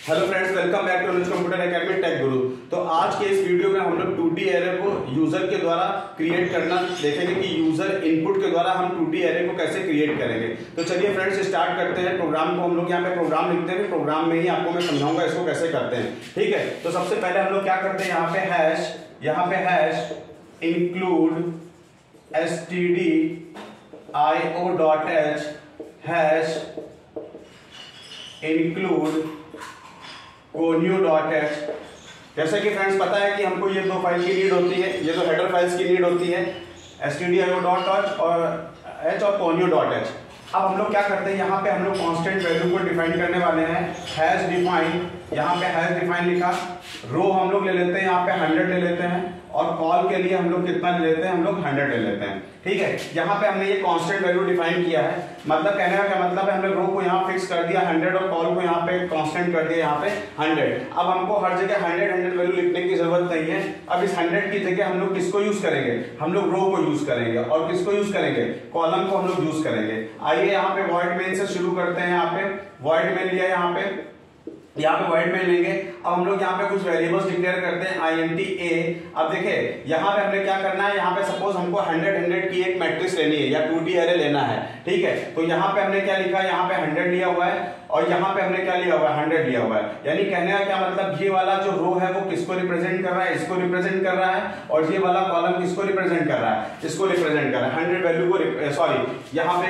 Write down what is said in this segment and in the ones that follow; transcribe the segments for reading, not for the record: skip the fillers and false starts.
Hello friends, welcome back to Anuj computer academy tech guru. तो आज के इस वीडियो में हम लोग 2D एरे को यूजर के द्वारा क्रिएट करना देखेंगे कि यूजर इनपुट के द्वारा हम 2D एरे को कैसे क्रिएट करेंगे। तो चलिए फ्रेंड्स स्टार्ट करते हैं। प्रोग्राम को हम लोग यहाँ पे प्रोग्राम लिखते हैं, प्रोग्राम में ही आपको मैं समझाऊंगा इसको कैसे करते हैं। ठीक है, तो सबसे पहले हम लोग क्या करते हैं, यहाँ पे hash include stdio.h hash include conio.h। जैसे कि फ्रेंड्स पता है कि हमको ये दो फाइल की नीड होती है, ये दो हेडर फाइल्स की नीड होती है, stdio.h और conio.h। अब हम लोग क्या करते हैं, यहाँ पे हम लोग कांस्टेंट वैल्यू को डिफाइन करने वाले हैं। हैश डिफाइन, यहाँ पे हैश डिफाइन लिखा, रो हम लोग ले लेते हैं, यहाँ पे 100 ले लेते हैं, और कॉल के लिए हम लोग कितना ले लेते हैं, हम लोग 100 ले लेते हैं। ठीक है, यहाँ पे हमने ये कांस्टेंट वैल्यू डिफाइन किया है। मतलब कहने का क्या मतलब है, हमने रो को यहाँ फिक्स कर दिया 100 और कॉल को यहाँ पे कांस्टेंट कर दिया यहाँ पे 100। अब हमको हर जगह 100 वैल्यू लिखने की जरूरत नहीं है। अब इस 100 की जगह हम लोग किसको यूज करेंगे, हम लोग रो को यूज करेंगे, और किसको यूज करेंगे, कॉलम को हम लोग यूज करेंगे। आइए यहाँ पे वॉइड मेन से शुरू करते हैं। यहाँ पे वॉइड मेन लिया, यहाँ पे वॉइड मेन लेंगे। अब हम लोग यहाँ पे कुछ वेरिएबल्स डिक्लेयर करते हैं int a। अब देखिए यहाँ पे हमने क्या करना है, यहाँ पे सपोज हमको 100 की एक मैट्रिक्स लेनी है या 2D एरे लेना है। ठीक है, तो यहाँ पे हमने क्या लिखा है, यहाँ पे 100 लिया हुआ है, और यहाँ पे हमने क्या लिया हुआ है, 100 लिया हुआ है। यानी कहने का क्या मतलब, ये वाला जो रो है वो किसको रिप्रेजेंट कर रहा है, इसको रिप्रेजेंट कर रहा है, और ये वाला कॉलम किसको रिप्रेजेंट कर रहा है, इसको रिप्रेजेंट कर रहा है। 100 वैल्यू को सॉरी यहाँ पे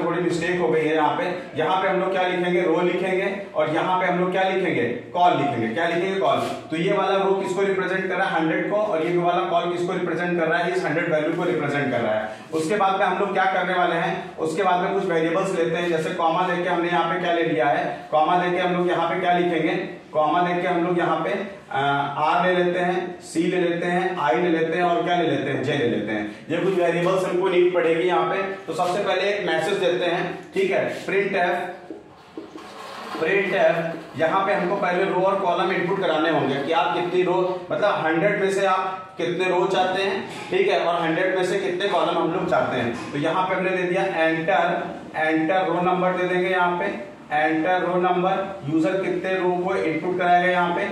थोड़ी मिस्टेक हो गई है। यहाँ पे हम लोग क्या लिखेंगे, रो लिखेंगे, और यहाँ पे हम लोग क्या लिखेंगे, कॉल लिखेंगे। क्या लिखेंगे, कॉल। तो ये वाला रो किसको रिप्रेजेंट कर रहा है, 100 को, और ये वाला कॉल किसको रिप्रेजेंट कर रहा है, इस 100 वैल्यू को रिप्रेजेंट कर रहा है। उसके बाद में हम लोग क्या करने वाले हैं, उसके बाद में कुछ वेरिएबल्स लेते हैं। जैसे कॉमा लेके हमने यहाँ पे क्या ले लिया है, कॉमा लेके हम लोग यहाँ पे क्या लिखेंगे, कॉमा लेके हम लोग यहाँ पे r ले लेते हैं, c ले लेते हैं, i ले लेते हैं, और क्या ले लेते हैं, j ले लेते हैं। ये कुछ वेरिएबल्स हमको नीड पड़ेगी यहाँ पे। तो सबसे पहले एक मैसेज देते हैं। ठीक है, प्रिंट एफ यहाँ पे हमको पहले रो और कॉलम इनपुट कराने होंगे कि आप कितनी रो, मतलब 100 में से आप कितने रो चाहते हैं। ठीक है, और 100 में से कितने कॉलम हम लोग चाहते हैं। तो यहाँ पे हमने दे दिया एंटर रो नंबर दे देंगे। यहाँ पे एंटर रो नंबर, यूजर कितने रो को इनपुट कराएगा, यहाँ पे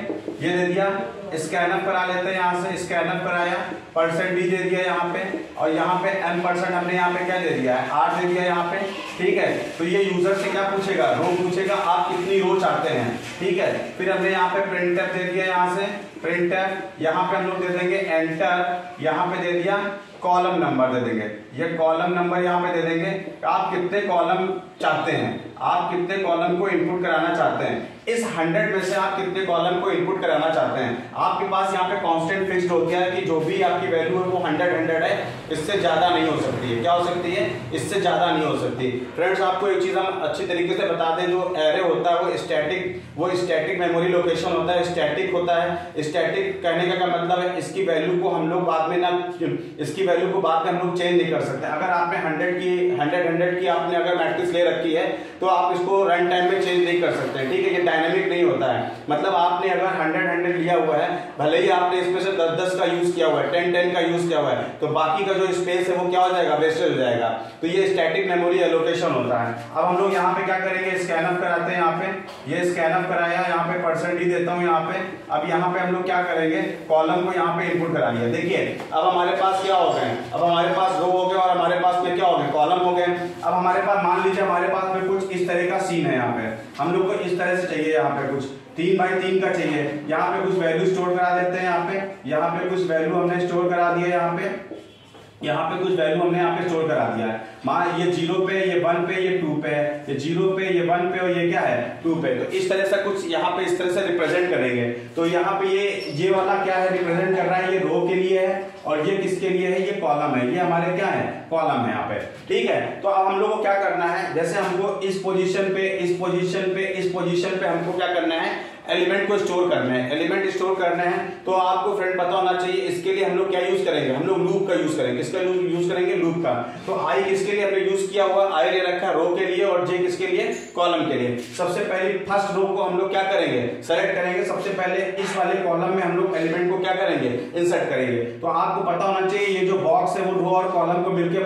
ये दे दिया। स्कैनअप करा लेते हैं, यहाँ से स्कैनअप कराया, %d दे दिया यहाँ पे, और यहाँ पे m% हमने यहाँ पे क्या दे दिया है, 8 दे दिया यहाँ पे। ठीक है, तो ये यूजर से क्या पूछेगा, रो पूछेगा, आप कितनी रो चाहते हैं। ठीक है, फिर हमने यहाँ पे printf दे दिया, यहाँ से printf, यहाँ पे हम लोग दे देंगे एंटर, यहाँ पे दे दिया कॉलम नंबर दे देंगे। ये कॉलम नंबर यहाँ पे दे देंगे, आप कितने कॉलम चाहते हैं, आप कितने कॉलम को इनपुट कराना चाहते हैं, इस 100 में से आप कितने कॉलम को इनपुट कराना चाहते हैं। आपके पास यहाँ पे कांस्टेंट फिक्स्ड हो गया है कि जो भी आपकी वैल्यू है वो 100 है, इससे ज्यादा नहीं हो सकती है। क्या हो सकती है, इससे ज्यादा नहीं हो सकती। फ्रेंड्स आपको एक चीज हम अच्छी तरीके से बता दें, जो एरे होता है वो स्टैटिक मेमोरी लोकेशन होता है, स्टैटिक होता है। स्टैटिक कहने का मतलब है इसकी वैल्यू को हम लोग बाद में हम लोग चेंज नहीं कर सकते। अगर आपने 100 की आपने अगर मैट्रिक्स ले रखी है तो आप इसको रन टाइम में चेंज नहीं कर सकते। ठीक है, ये डायनामिक नहीं होता है। मतलब आपने अगर 100 लिया हुआ है, भले ही आपने इसमें से 10 का यूज किया हुआ है, 10 का यूज किया हुआ है, तो बाकी का जो स्पेस है वो क्या हो जाएगा, वेस्टेज हो जाएगा। तो ये स्टैटिक मेमोरी एलोकेशन होता है। अब हम लोग यहाँ पे क्या करेंगे, स्कैनअप कराते हैं। यहाँ पे ये स्कैनअप कराया, यहाँ पे %d देता हूँ यहाँ पे। अब यहाँ पे हम लोग क्या करेंगे, कॉलम को यहाँ पे इनपुट करा लिया। देखिए अब हमारे पास क्या हो गए, अब हमारे पास रो हो गए, और हमारे पास में क्या हो गए, कॉलम हो गए। अब हमारे पास मान लीजिए हमारे पास में कुछ इस तरह का सीन है। यहाँ पे हम लोग को इस तरह से चाहिए, यहाँ पे कुछ 3x3 का चाहिए। यहाँ पे कुछ वैल्यू स्टोर करा देते हैं। यहाँ पे कुछ वैल्यू हमने स्टोर करा दिया। यहाँ पे कुछ वैल्यू हमने यहाँ पे स्टोर करा दिया है। मान ये 0 पे, ये 1 पे, ये 2 पे है, ये 0 पे, ये 1 पे, और ये क्या है, 2 पे। तो इस तरह से कुछ यहाँ पे इस तरह से रिप्रेजेंट करेंगे। तो यहाँ पे ये वाला क्या है, रिप्रेजेंट कर रहा है, ये रो के लिए है, और ये किसके लिए है, ये कॉलम है। ये हमारे क्या है, कॉलम है यहाँ पे। ठीक है, तो अब हम लोग को क्या करना है, जैसे हमको इस पोजीशन पे हमको क्या करना है, एलिमेंट को स्टोर करना है। एलिमेंट स्टोर करना है तो आपको फ्रेंड पता होना चाहिए, इसके लिए हम लोग क्या यूज करेंगे, हम लोग लूप का यूज करेंगे। किसका यूज करेंगे, लूप का। तो आई किसके उसके लिए हमने यूज किया हुआ आई ले रखा है रो के लिए और जे किसके लिए, कॉलम के लिए। सबसे पहले फर्स्ट रो को हम लोग क्या करेंगे, सेलेक्ट करेंगे। सबसे पहले इस वाले कॉलम में हम लोग एलिमेंट को क्या करेंगे, इंसर्ट करेंगे। तो आपको पता होना चाहिए ये जो बॉक्स है वो रो और कॉलम को मिलके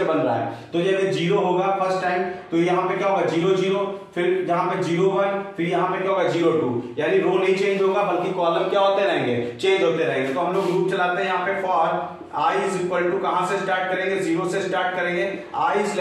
बन रहा है। तो ये 0 होगा फर्स्ट टाइम, तो यहाँ पे क्या होगा 0 0, फिर यहाँ पे 0 1, फिर यहाँ पे क्या होगा 0 2, यानी रो नहीं चेंज होगा बल्कि कॉलम क्या होते रहेंगे, चेंज होते रहेंगे। तो हम लोग लूप चलाते हैं यहाँ पे for i is equal to कहां से स्टार्ट करेंगे, 0 से स्टार्ट करेंगे। i is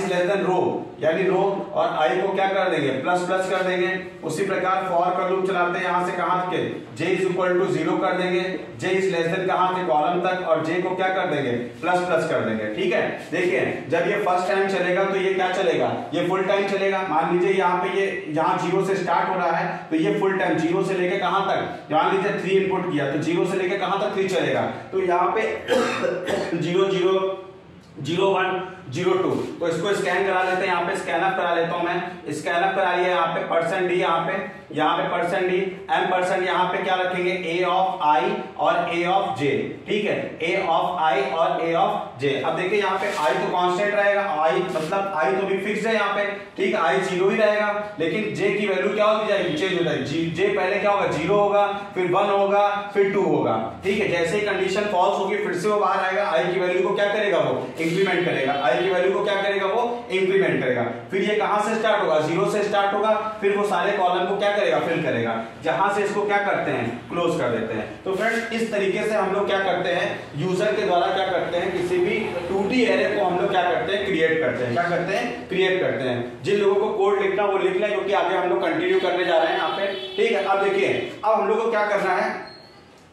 less than row, यानी रो और i को क्या कर देंगे, प्लस प्लस कर देंगे। उसी प्रकार फॉर का लूप चलाते हैं यहां से कहां के, j इज इक्वल टू 0 कर देंगे, j इज लेस देन कहां से, कॉलम तक, और j को क्या कर देंगे, प्लस प्लस कर देंगे। ठीक है, देखिए जब ये फर्स्ट टाइम चलेगा तो ये क्या चलेगा, ये फुल टाइम चलेगा। मान लीजिए यहाँ पे ये यहाँ 0 से स्टार्ट हो रहा है तो ये फुल टाइम 0 से लेके कहां तक, मान लीजिए 3 इनपुट किया तो 0 से लेके कहां तक 3 चलेगा। तो यहाँ पे 0 0 0 1 0 2, तो इसको स्कैन करा लेते हैं। यहाँ पे स्कैन अप करा लेता हूं मैं, स्कैन अप करा लिया। यहाँ पे %d, यहाँ पे %d m%, यहाँ पे क्या रखेंगे, a ऑफ i और a ऑफ j। ठीक है, a ऑफ i और a ऑफ j। अब देखिए यहाँ पे i तो कांस्टेंट रहेगा, i मतलब i तो भी फिक्स्ड है यहाँ पे। ठीक है, i 0 ही रहेगा, लेकिन j की वैल्यू क्या होती जाएगी, चेंज हो जाएगी। j पहले क्या होगा, 0 होगा, फिर 1 होगा, फिर 2 होगा। ठीक है, जैसे ही कंडीशन फॉल्स होगी फिर से वो बाहर आएगा, i की वैल्यू को क्या करेगा, वो इंक्रीमेंट करेगा। i की वैल्यू को क्या करेगा, वो इंक्रीमेंट करेगा। फिर ये कहां से स्टार्ट होगा, 0 से स्टार्ट होगा, फिर वो सारे कॉलम को क्या करेगा, फिल करेगा। जहां से इसको क्या करते हैं, क्लोज कर देते हैं। तो फ्रेंड्स इस तरीके से हम लोग क्या करते हैं, यूजर के द्वारा क्या करते हैं, किसी भी 2D एरे को हम लोग क्या करते हैं, क्रिएट करते हैं। क्या करते हैं, क्रिएट करते हैं। जिन लोगों को कोड लिखना वो लिख लें, क्योंकि आगे हम लोग कंटिन्यू करने जा रहे हैं यहाँ पे। ठीक है, अब देखिए अब हम लोग को क्या करना है,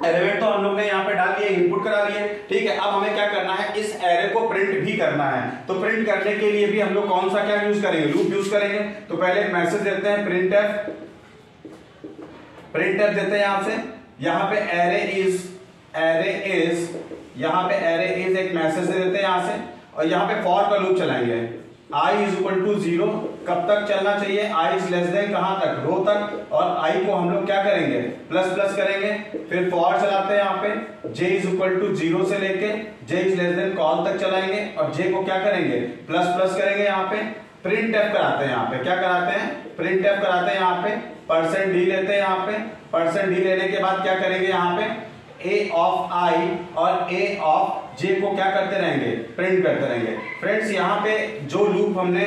एलिमेंट तो हम लोग ने यहाँ पे डाल दिए, इनपुट करा लिए। ठीक है, अब हमें क्या करना है, इस एरे को प्रिंट भी करना है। तो प्रिंट करने के लिए भी हम लोग कौन सा क्या यूज करेंगे, लूप यूज करेंगे। तो पहले एक मैसेज देते हैं प्रिंटफ देते हैं यहाँ से। यहाँ पे एरे इज यहाँ पे एरे इज एक मैसेज दे देते हैं यहाँ से, और यहाँ पे फॉर का लूप चलाएंगे। i इज इक्वल टू 0 कब तक चलना चाहिए, i इज लेस देन कहां तक, रो तक, और i को हम लोग क्या करेंगे, प्लस प्लस करेंगे। फिर फॉर चलाते हैं यहाँ पे, j इज इक्वल टू 0 से लेके j is less then call तक चलाएंगे, और j को क्या करेंगे, प्लस प्लस करेंगे। यहाँ पे प्रिंट एफ कराते हैं, यहाँ पे क्या कराते हैं, प्रिंट एफ कराते हैं। यहाँ पे %d लेते हैं, यहाँ पे %d लेने के बाद क्या करेंगे, यहाँ पे a ऑफ i और a ऑफ j को क्या करते रहेंगे, प्रिंट करते रहेंगे। फ्रेंड्स यहाँ पे जो लूप हमने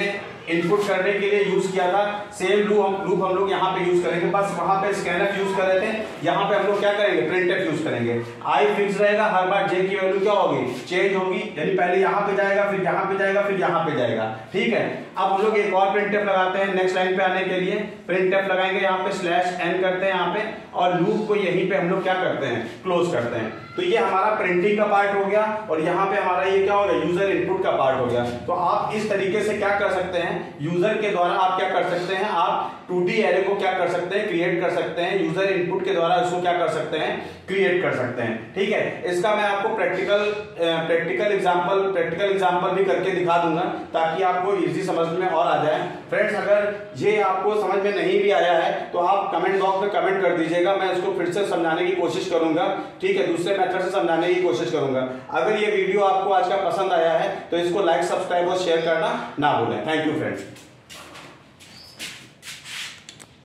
इनपुट करने के लिए यूज किया था, सेम लूप हम लोग यहाँ पे यूज करेंगे। बस वहां पे स्कैनफ यूज कर रहे थे, यहाँ पे हम लोग क्या करेंगे, प्रिंटफ यूज करेंगे। i फिक्स रहेगा, हर बार j की वैल्यू क्या होगी, चेंज होगी, यानी पहले यहाँ पे जाएगा, फिर यहाँ पे जाएगा, फिर यहाँ पे जाएगा। ठीक है, अब हम लोग एक और प्रिंटफ लगाते हैं नेक्स्ट लाइन पे आने के लिए। प्रिंटफ लगाएंगे, यहाँ पे /n करते हैं यहाँ पे, और लूप को यहीं पे हम लोग क्या करते हैं, क्लोज करते हैं। तो ये हमारा प्रिंटिंग का पार्ट हो गया, और यहाँ पे हमारा ये क्या हो गया, यूजर इनपुट का पार्ट हो गया। तो आप इस तरीके से क्या कर सकते हैं, यूजर के द्वारा आप क्या कर सकते हैं, आप 2D एरे को क्या कर सकते हैं, क्रिएट कर सकते हैं। यूजर इनपुट के द्वारा इसको क्या कर सकते हैं, क्रिएट कर सकते हैं। ठीक है, इसका मैं आपको प्रैक्टिकल एग्जांपल भी करके दिखा दूंगा, ताकि आपको इजी समझ में और आ जाए। फ्रेंड्स अगर ये आपको समझ में नहीं भी आया है तो आप कमेंट बॉक्स में कमेंट कर दीजिएगा, मैं इसको फिर से समझाने की कोशिश करूंगा। ठीक है, दूसरे मेथड से समझाने की कोशिश करूंगा। अगर ये वीडियो आपको आज का पसंद आया है तो इसको लाइक, सब्सक्राइब और शेयर करना ना भूलें। Thank you friends.